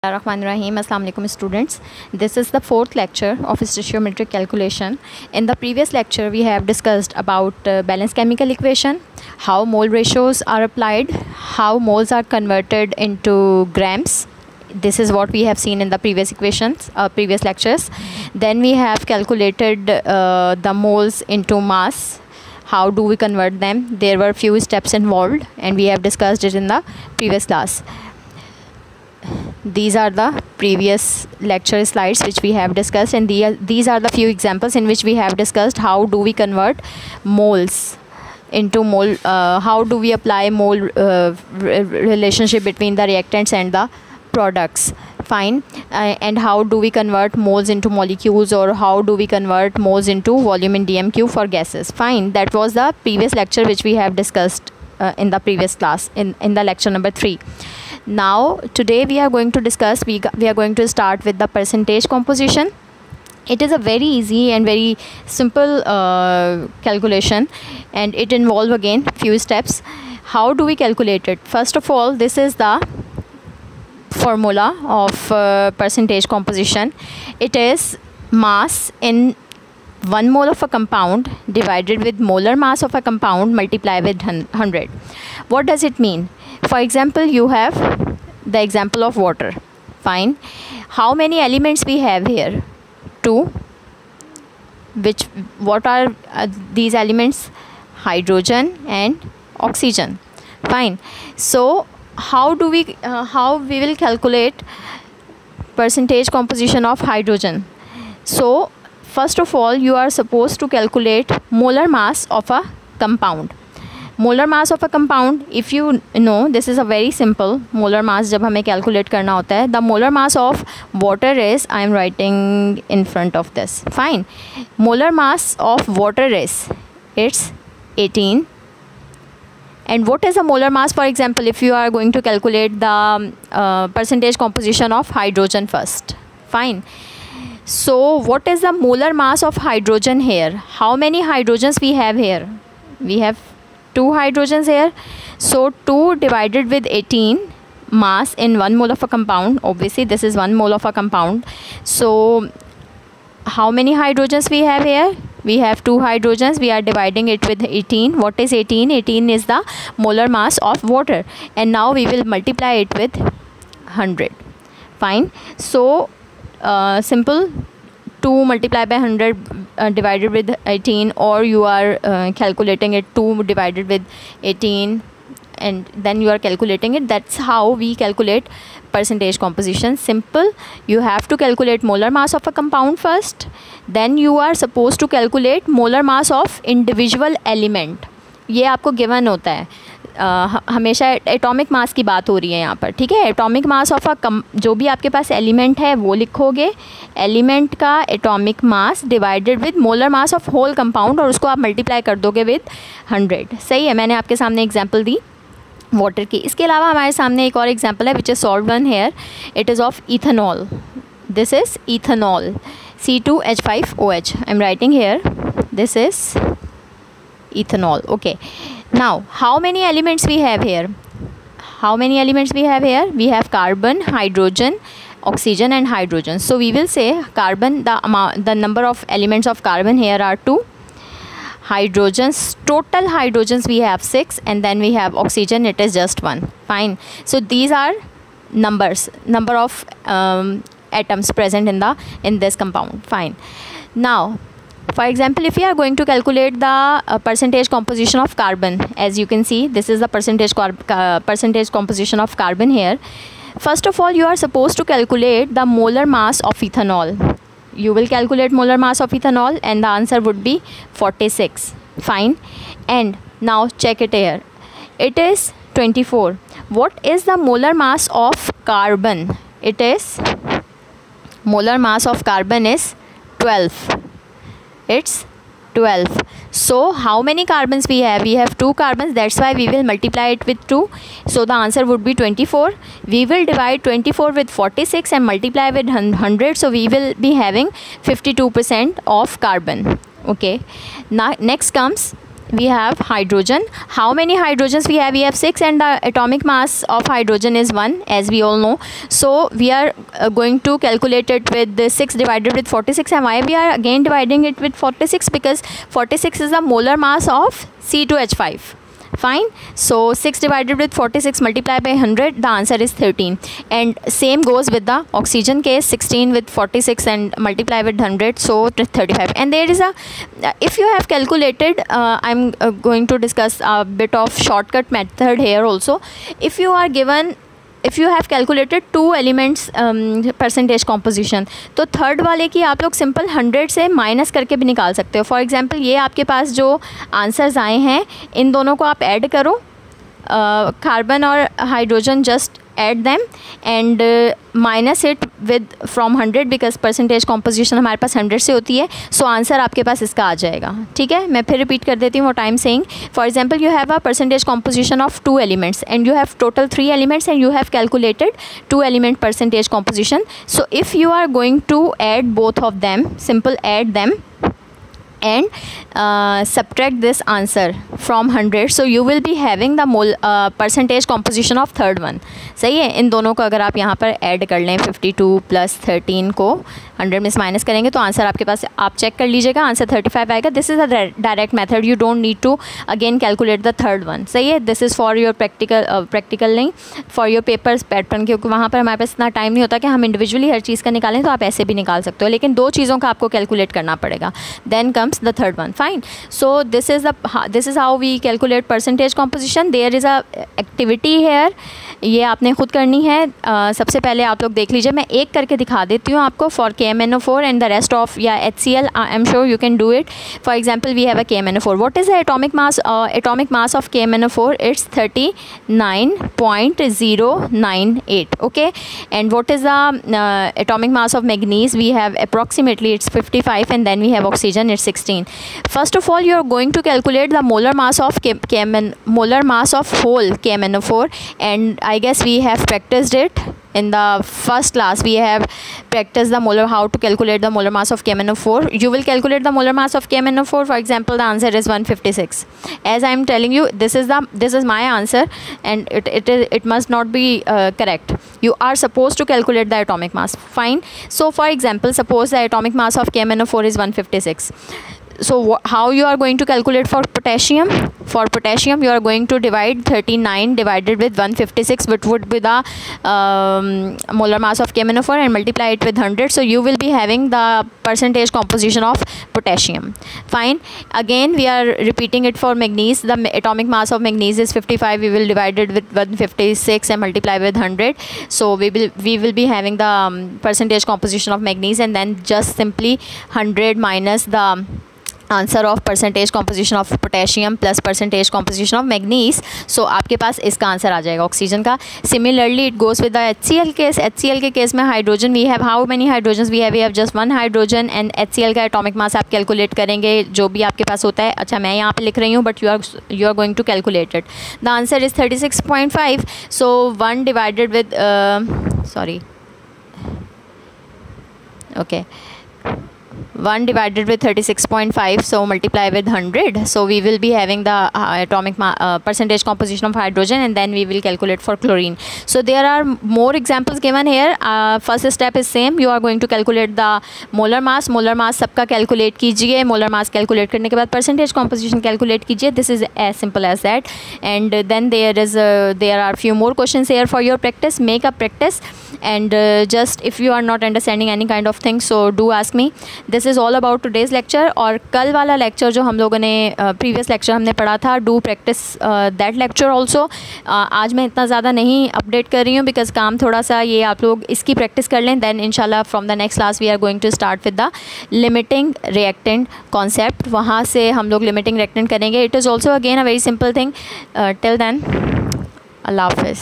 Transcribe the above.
Rahim. Assalamu alaikum students. This is the fourth lecture of stoichiometric calculation. In the previous lecture we have discussed about balanced chemical equation, how mole ratios are applied, how moles are converted into grams. This is what we have seen in the previous equations, previous lectures. Then we have calculated the moles into mass. How do we convert them? There were few steps involved and we have discussed it in the previous class. These are the previous lecture slides which we have discussed, and these are the few examples in which we have discussed how do we convert moles into mole, how do we apply mole relationship between the reactants and the products. Fine. And how do we convert moles into molecules, or how do we convert moles into volume in dm³ for gases. Fine. That was the previous lecture which we have discussed in the previous class, in the lecture number 3. Now today we are going to discuss, we are going to start with the percentage composition. It is a very easy and very simple calculation, and it involves again few steps. How do we calculate it? First of all, this is the formula of percentage composition. It is mass in 1 mole of a compound divided with molar mass of a compound multiplied with 100. What does it mean? For example, you have the example of water. Fine. How many elements we have here? 2. What are these elements? Hydrogen and oxygen. Fine. So how we will calculate percentage composition of hydrogen? So first of all, you are supposed to calculate molar mass of a compound. Molar mass of a compound, if you know, this is a very simple molar mass. जब हमें calculate करना होता है, the molar mass of water is, I am writing in front of this. Fine. Molar mass of water is, it's 18. And what is the molar mass? For example, if you are going to calculate the percentage composition of hydrogen first. Fine. So what is the molar mass of hydrogen here? How many hydrogens we have here? We have 2 hydrogens here. So 2 divided with 18 mass in 1 mole of a compound. Obviously this is 1 mole of a compound. So how many hydrogens we have here? We have 2 hydrogens. We are dividing it with 18. What is 18? 18 is the molar mass of water. And now we will multiply it with 100. Fine. So simple. 2 multiplied by 100 divided with 18, or you are calculating it 2 divided with 18 and then you are calculating it. That's how we calculate percentage composition. Simple. You have to calculate molar mass of a compound first, then you are supposed to calculate molar mass of individual element. ये आपको given होता है. हमेशा atomic mass की बात हो रही है यहाँ पर, ठीक है. एटॉमिक मास ऑफ जो भी आपके पास एलिमेंट है वो लिखोगे, एलिमेंट का atomic mass divided with molar mass of whole compound, और उसको आप मल्टीप्लाई कर दोगे विद 100. सही है. मैंने आपके सामने एग्जांपल दी वाटर की. इसके अलावा हमारे सामने एक और एग्जांपल है which is solved one here. It is of ethanol. This is ethanol, C2H5OH. I am writing here. This is ethanol. Okay, now how many elements we have here? How many elements we have here? We have carbon, hydrogen, oxygen and hydrogen. So we will say carbon, the number of elements of carbon here are 2. Hydrogens, total hydrogens we have 6, and then we have oxygen, it is just 1. Fine. So these are numbers, number of atoms present in this compound. Fine. Now for example, if we are going to calculate the percentage composition of carbon, as you can see, this is the percentage composition of carbon here. First of all, you are supposed to calculate the molar mass of ethanol. You will calculate molar mass of ethanol and the answer would be 46. Fine. And now check it here. It is 24. What is the molar mass of carbon? It is, molar mass of carbon is 12. It's 12. So how many carbons we have? We have 2 carbons. That's why we will multiply it with 2. So the answer would be 24. We will divide 24 with 46 and multiply with 100. So we will be having 52% of carbon. Okay. Now next comes we have hydrogen. How many hydrogens we have? We have 6, and the atomic mass of hydrogen is 1, as we all know. So we are going to calculate it with the 6 divided with 46. And why we are again dividing it with 46? Because 46 is the molar mass of C2H5. Fine. So 6 divided with 46 multiplied by 100, the answer is 13. And same goes with the oxygen case, 16 with 46 and multiply with 100, so 35. And there is a, if you have calculated, I'm going to discuss a bit of shortcut method here also. If you are given, if you have calculated 2 elements percentage composition, तो third वाले की आप लोग simple 100 से minus करके भी निकाल सकते हो. फॉर एग्जांपल ये आपके पास जो आंसर्स आए हैं, इन दोनों को आप ऐड करो, कार्बन और hydrogen, just add them and minus it with from 100 because percentage composition हमारे पास 100 से होती है. सो आंसर आपके पास इसका आ जाएगा. ठीक है, मैं फिर रिपीट कर देती हूँ what I am saying. For example you have a percentage composition of 2 elements and you have total 3 elements and you have calculated 2 element percentage composition. So if you are going to add both of them, simple add them and subtract this answer from 100, so you will be having the percentage composition of third one. सही है. इन दोनों को अगर आप यहाँ पर add कर लें, 52 प्लस 13 को 100 में से माइनस करेंगे तो आंसर आपके पास, आप चेक कर लीजिएगा, आंसर 35 आएगा. This is a direct method, you don't need to again calculate the third one. सही है. This is for your practical नहीं, फॉर योर पेपर्स पैटर्न, क्योंकि वहाँ पर हमारे पास इतना टाइम नहीं होता कि हम इंडिविजुअली हर चीज़ का निकालें, तो आप ऐसे भी निकाल सकते हो, लेकिन 2 चीज़ों का आपको कैलकुलेट करना पड़ेगा. Then comes the third one. Fine. So this is how we calculate percentage composition. There is a activity here, ये आपने खुद करनी है. सबसे पहले आप लोग देख लीजिए, मैं एक करके दिखा देती हूँ आपको. For KMNO4 and the rest of HCl, I am sure you can do it. For example, we have a KMNO4. What is the atomic mass? Atomic mass of KMNO4, it's 39.098. Okay. And what is the atomic mass of manganese? We have approximately, it's 55, and then we have oxygen, it's 16. First of all, you are going to calculate the molar mass of molar mass of whole KMNO4, and I guess we have practiced it in the first class. We have practiced the how to calculate the molar mass of KMNO4. You will calculate the molar mass of KMNO4. For example, the answer is 156. As I am telling you, this is my answer, and it must not be correct. You are supposed to calculate the atomic mass. Fine. So for example, suppose the atomic mass of KMNO4 is 156. So how you are going to calculate for potassium? For potassium, you are going to divide 39 divided with 156, which would be the molar mass of KMNO4, and multiply it with 100. So you will be having the percentage composition of potassium. Fine. Again, we are repeating it for manganese. The atomic mass of manganese is 55. We will divide it with 156 and multiply with 100. So we will be having the percentage composition of manganese, and then just simply 100 minus the answer of percentage composition of potassium plus percentage composition of manganese. So आपके पास इसका answer आ जाएगा oxygen का. Similarly it goes with the HCl case. HCl के case में hydrogen, we have how many hydrogen? We have just 1 hydrogen, and HCl का atomic mass आप कैलकुलेट करेंगे जो भी आपके पास होता है. अच्छा, मैं यहाँ पे लिख रही हूँ, but you are going to calculate it. The answer is 36.5. So 1 divided with sorry, okay, 1 divided with 36.5, so multiply with 100. So we will be having the atomic percentage composition of hydrogen, and then we will calculate for chlorine. So there are more examples given here. First step is same. You are going to calculate the molar mass. Molar mass सबका calculate कीजिए. Molar mass calculate करने के बाद percentage composition calculate कीजिए. This is as simple as that. And then there are few more questions here for your practice. Make a practice, and just if you are not understanding any kind of thing, so do ask me. This is all about today's lecture. और कल वाला lecture जो हम लोगों ने previous lecture हमने पढ़ा था, do practice that lecture also. आज मैं इतना ज़्यादा नहीं update कर रही हूँ because काम थोड़ा सा, ये आप लोग इसकी practice कर लें. Then इंशाल्लाह from the next class we are going to start with the limiting reactant concept. वहाँ से हम लोग limiting reactant करेंगे. It is also again a very simple thing. Till then, Allah Hafiz.